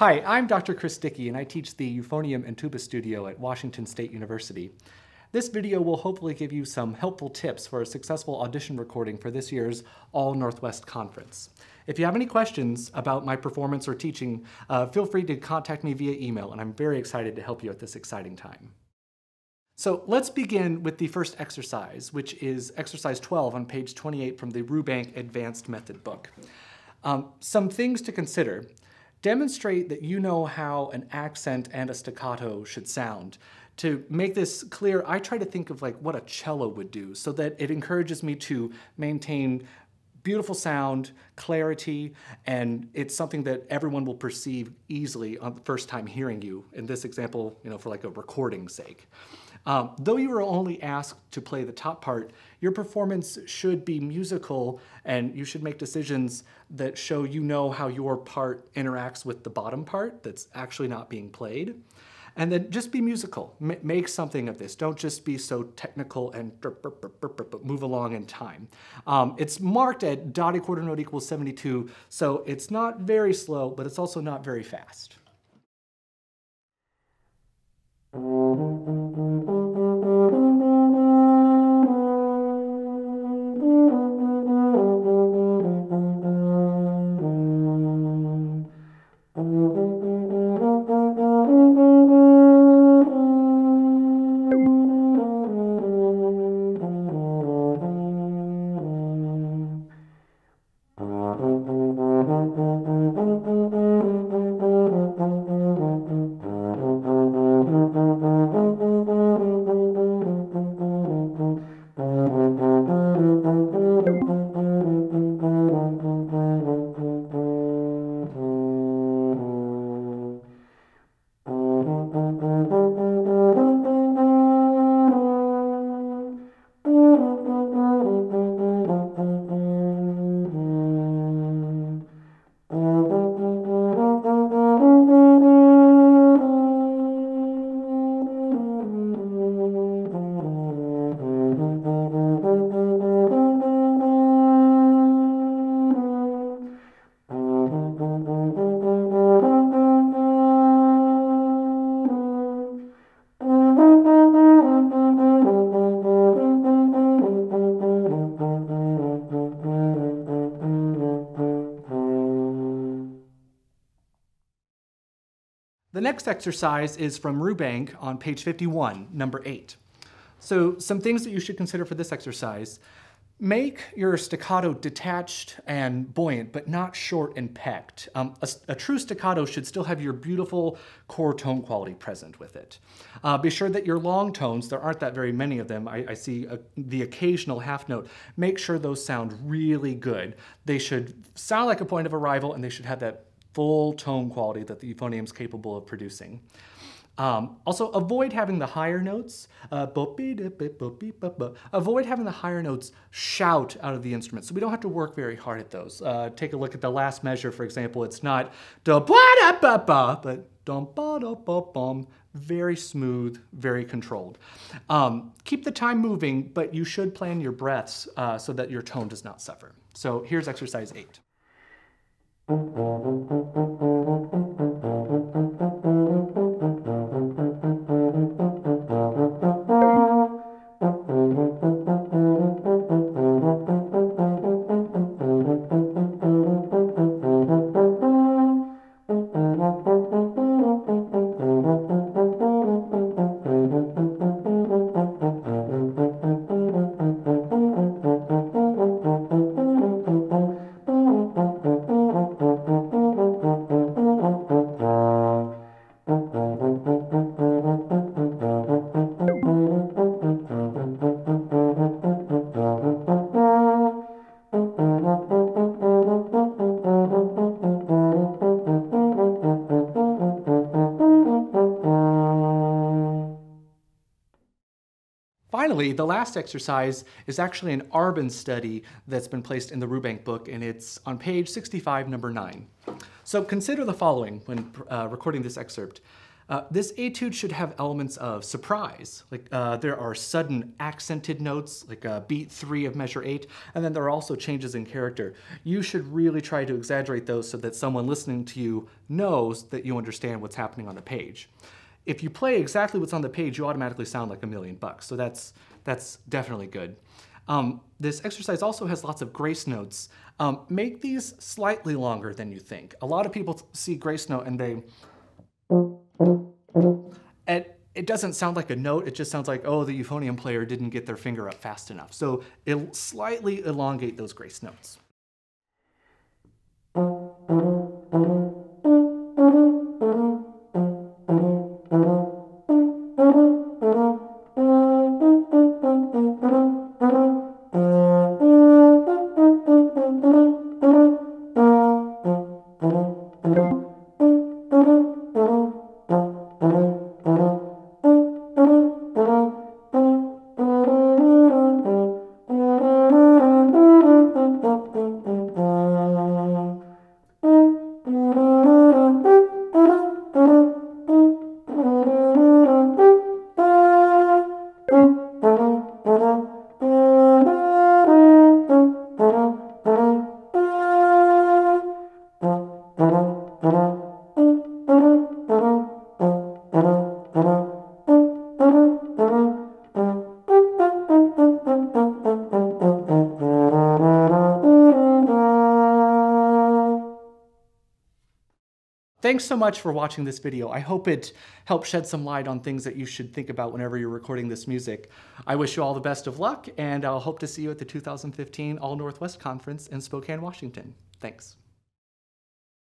Hi, I'm Dr. Chris Dickey, and I teach the Euphonium and Tuba Studio at Washington State University. This video will hopefully give you some helpful tips for a successful audition recording for this year's All-NorthWest Conference. If you have any questions about my performance or teaching, feel free to contact me via email, and I'm very excited to help you at this exciting time. So let's begin with the first exercise, which is exercise 12 on page 28 from the Rue Bank Advanced Method book. Some things to consider. Demonstrate that you know how an accent and a staccato should sound. To make this clear, I try to think of like what a cello would do so that it encourages me to maintain beautiful sound, clarity, and it's something that everyone will perceive easily on the first time hearing you. In this example, for like a recording's sake. Though you are only asked to play the top part, your performance should be musical and you should make decisions that show you know how your part interacts with the bottom part that's actually not being played. And then just be musical. Make something of this. Don't just be so technical and move along in time. It's marked at dotted quarter note equals 72, so it's not very slow, but it's also not very fast. The next exercise is from Rue Bank on page 51, number 8. So some things that you should consider for this exercise. Make your staccato detached and buoyant, but not short and pecked. A true staccato should still have your beautiful core tone quality present with it. Be sure that your long tones, there aren't that very many of them, I see the occasional half note, make sure those sound really good. They should sound like a point of arrival and they should have that full tone quality that the euphonium is capable of producing. Also, avoid having the higher notes. Avoid having the higher notes shout out of the instrument, so we don't have to work very hard at those. Take a look at the last measure, for example. It's not da ba da ba ba, but dum ba da ba bum. Very smooth, very controlled. Keep the time moving, but you should plan your breaths so that your tone does not suffer. So here's exercise 8. Finally, the last exercise is actually an Arban study that's been placed in the Rue Bank book, and it's on page 65, number 9. So consider the following when recording this excerpt. This etude should have elements of surprise. Like there are sudden accented notes, like beat 3 of measure 8, and then there are also changes in character. You should really try to exaggerate those so that someone listening to you knows that you understand what's happening on the page. If you play exactly what's on the page, you automatically sound like $1,000,000, so that's definitely good. This exercise also has lots of grace notes. Make these slightly longer than you think. A lot of people see grace note and it doesn't sound like a note, it just sounds like, oh, the euphonium player didn't get their finger up fast enough. So it'll slightly elongate those grace notes. Thanks so much for watching this video. I hope it helped shed some light on things that you should think about whenever you're recording this music. I wish you all the best of luck, and I'll hope to see you at the 2015 All-Northwest Conference in Spokane, Washington. Thanks.